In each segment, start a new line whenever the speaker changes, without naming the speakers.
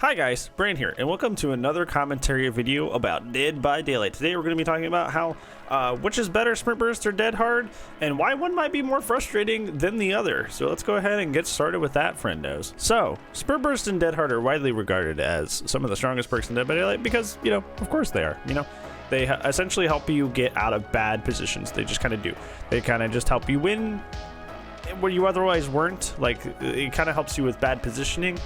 Hi guys, Brain here, and welcome to another commentary video about Dead by Daylight. Today we're going to be talking about how, which is better, Sprint Burst or Dead Hard, and why one might be more frustrating than the other. So let's go ahead and get started with that, friendos. So, Sprint Burst and Dead Hard are widely regarded as some of the strongest perks in Dead by Daylight because, you know, of course they are, you know. They essentially help you get out of bad positions. They just kind of do. They kind of just help you win where you otherwise weren't. Like, it kind of helps you with bad positioning.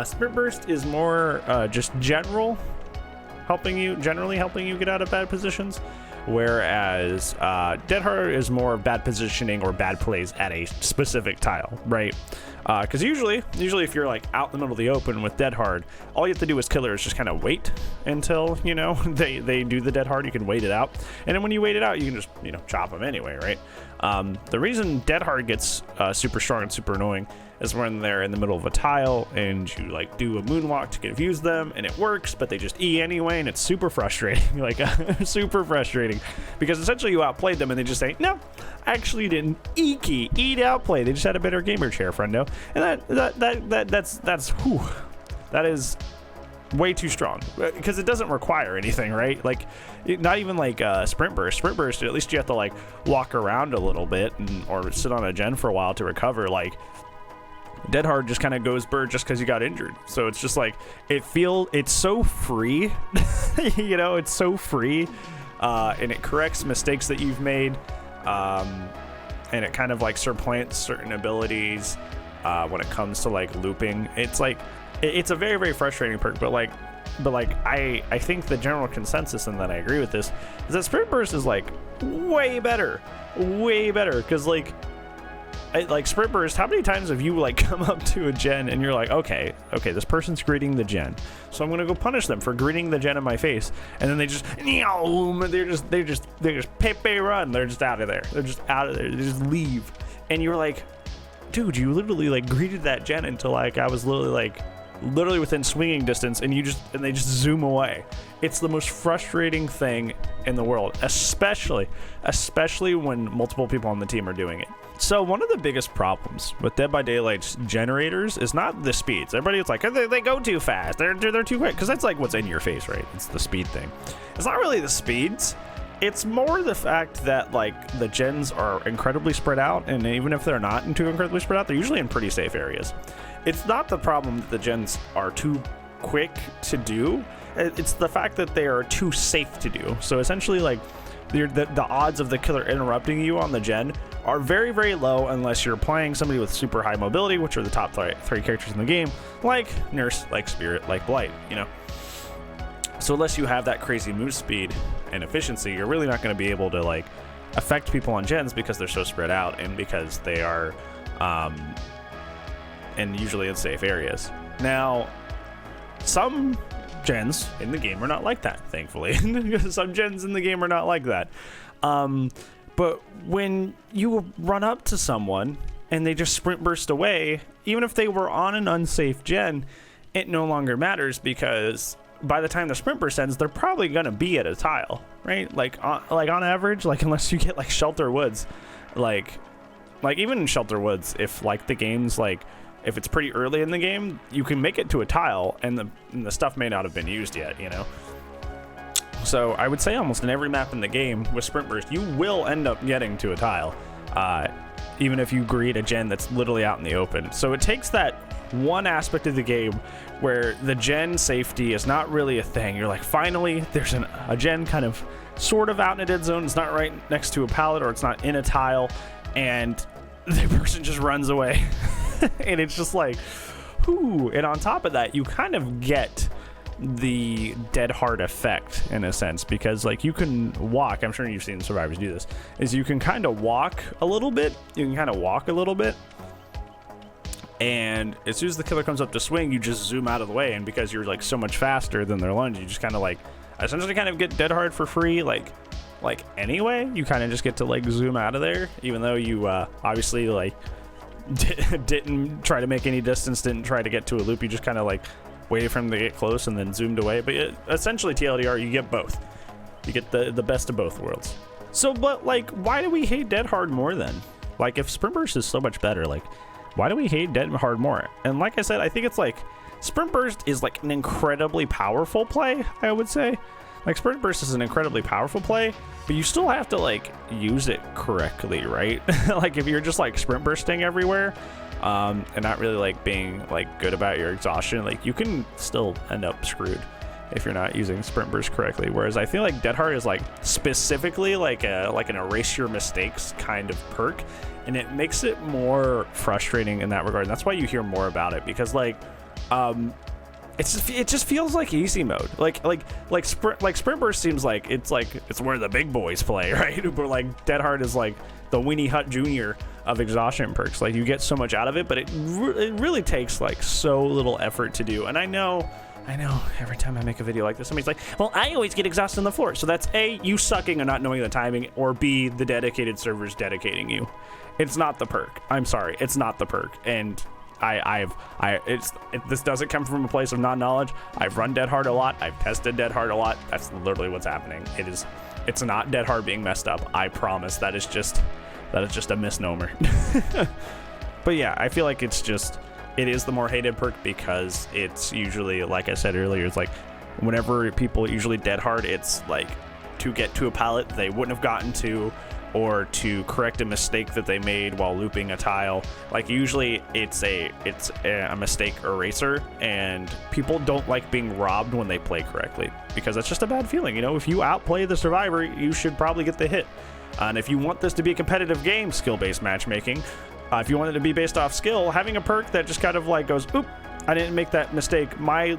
Sprint Burst is more just generally helping you get out of bad positions, whereas Dead Hard is more bad positioning or bad plays at a specific tile, right? Because usually if you're like out in the middle of the open with Dead Hard, all you have to do as killer is just kind of wait until, you know, they do the Dead Hard. You can wait it out, and then when you wait it out, you can just, you know, chop them anyway, right? The reason Dead Hard gets super strong and super annoying is when they're in the middle of a tile and you like do a moonwalk to confuse them and it works, but they just E anyway, and it's super frustrating. Like super frustrating, because essentially you outplayed them and they just say, no, I actually didn't E-key, E to outplay. They just had a better gamer chair, friendo. And that is way too strong, because it doesn't require anything, right? Like, not even like Sprint Burst, at least you have to like walk around a little bit or sit on a gen for a while to recover. Like, Dead Hard just kind of goes bird just because you got injured. So it's just like, it's so free. You know, it's so free, and it corrects mistakes that you've made, and it kind of like supplants certain abilities when it comes to like looping. It's like, it's a very, very frustrating perk, but I think the general consensus, and that I agree with this, is that Sprint Burst is like way better, because like Sprint Burst, how many times have you like come up to a gen and you're like, okay, this person's greeting the gen, so I'm gonna go punish them for greeting the gen in my face, and then they just pepe run, they're just out of there, they just leave, and you're like, dude, you literally like greeted that gen until like I was literally within swinging distance, and they just zoom away. It's the most frustrating thing in the world, especially when multiple people on the team are doing it. So one of the biggest problems with Dead by Daylight's generators is not the speeds. Everybody's like, they go too fast, they're too quick, because that's like what's in your face, right? It's the speed thing. It's not really the speeds. It's more the fact that like the gens are incredibly spread out, and even if they're not too incredibly spread out, they're usually in pretty safe areas. It's not the problem that the gens are too quick to do. It's the fact that they are too safe to do. So essentially, like, the odds of the killer interrupting you on the gen are very, very low unless you're playing somebody with super high mobility, which are the top three characters in the game, like Nurse, like Spirit, like Blight, you know? So unless you have that crazy move speed and efficiency, you're really not going to be able to like affect people on gens, because they're so spread out and because they are and usually in safe areas. Now, some gens in the game are not like that, thankfully. Some gens in the game are not like that. But when you run up to someone and they just sprint burst away, even if they were on an unsafe gen, it no longer matters, because by the time the sprint burst ends, they're probably gonna be at a tile, right? Like on average, like unless you get like Shelter Woods, like even in Shelter Woods, if like the game's like, if it's pretty early in the game, you can make it to a tile, and the stuff may not have been used yet, you know? So I would say almost in every map in the game with Sprint Burst, you will end up getting to a tile, even if you greet a gen that's literally out in the open. So it takes that one aspect of the game where the gen safety is not really a thing. You're like, finally, there's a gen kind of sort of out in a dead zone. It's not right next to a pallet, or it's not in a tile, and the person just runs away. And it's just like, whoo. And on top of that, you kind of get the Dead Hard effect in a sense, because like you can walk, I'm sure you've seen survivors do this, is you can kind of walk a little bit, and as soon as the killer comes up to swing, you just zoom out of the way, and because you're like so much faster than their lunge, you just kind of like essentially kind of get Dead Hard for free, like anyway. You kind of just get to like zoom out of there, even though you obviously like didn't try to make any distance, didn't try to get to a loop, you just kind of like waited for him to get close and then zoomed away. But essentially TLDR, you get both. You get the best of both worlds. So, but like, why do we hate Dead Hard more then? Like, if Sprint Burst is so much better, like, why do we hate Dead Hard more? And like I said, I think it's like Sprint Burst is like an incredibly powerful play, I would say. Like, Sprint Burst is an incredibly powerful play, but you still have to, like, use it correctly, right? Like, if you're just, like, Sprint Bursting everywhere, and not really, like, being, like, good about your exhaustion, like, you can still end up screwed if you're not using Sprint Burst correctly. Whereas I feel like Dead Hard is, like, specifically, like, an erase your mistakes kind of perk, and it makes it more frustrating in that regard. And that's why you hear more about it, because, like, it just feels like easy mode. Like Sprint Burst seems like it's where the big boys play, right? But like Dead Hard is like the Weenie Hut Jr. of exhaustion perks. Like, you get so much out of it, but it really takes like so little effort to do. And I know every time I make a video like this, somebody's like, well, I always get exhausted on the floor. So that's A, you sucking and not knowing the timing, or B, the dedicated servers dedicating you. It's not the perk. I'm sorry, it's not the perk. And this doesn't come from a place of non-knowledge. I've run Dead Hard a lot. I've tested Dead Hard a lot. That's literally what's happening. It's not Dead Hard being messed up. I promise. That is just a misnomer. But yeah, I feel like it is the more hated perk, because it's usually, like I said earlier, it's like whenever people usually Dead Hard, it's like to get to a pallet they wouldn't have gotten to, or to correct a mistake that they made while looping a tile. Like, usually it's a mistake eraser, and people don't like being robbed when they play correctly, because that's just a bad feeling. You know, if you outplay the survivor, you should probably get the hit. And if you want this to be a competitive game, skill-based matchmaking, if you want it to be based off skill, having a perk that just kind of like goes, oop, I didn't make that mistake, my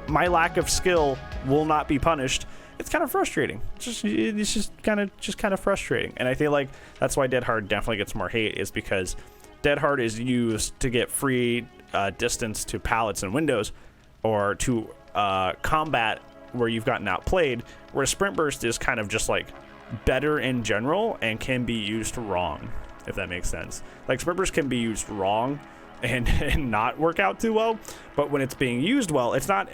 lack of skill will not be punished, it's kind of frustrating. It's just kind of frustrating. And I feel like that's why Dead Hard definitely gets more hate, is because Dead Hard is used to get free distance to pallets and windows, or to combat where you've gotten outplayed, where Sprint Burst is kind of just like better in general and can be used wrong, if that makes sense. Like, Sprint Burst can be used wrong and not work out too well, but when it's being used well, it's not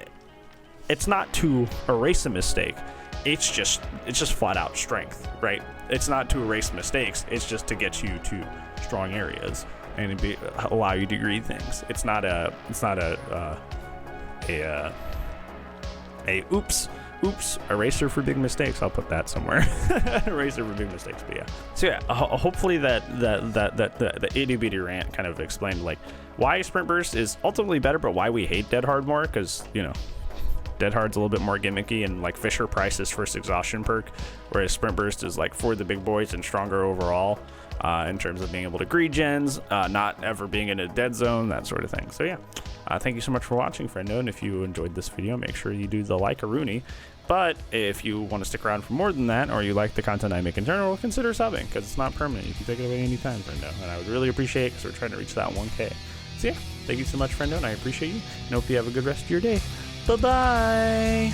to erase a mistake. It's just flat out strength, right? It's not to erase mistakes. It's just to get you to strong areas and allow you to read things. It's not a oops eraser for big mistakes. I'll put that somewhere. Eraser for big mistakes. But yeah. So yeah, hopefully that the itty bitty rant kind of explained like why Sprint Burst is ultimately better, but why we hate Dead Hard more, because, you know, Dead Hard's a little bit more gimmicky and like Fisher Price's first exhaustion perk, whereas Sprint Burst is like for the big boys and stronger overall in terms of being able to greed gens, not ever being in a dead zone, that sort of thing. So yeah, thank you so much for watching, friendo, and if you enjoyed this video, make sure you do the like-a-rooney. But if you want to stick around for more than that, or you like the content I make in general, consider subbing, because it's not permanent. You can take it away anytime, friendo, and I would really appreciate it, because we're trying to reach that 1K. So yeah, thank you so much, friendo, and I appreciate you, and hope you have a good rest of your day. Bye-bye!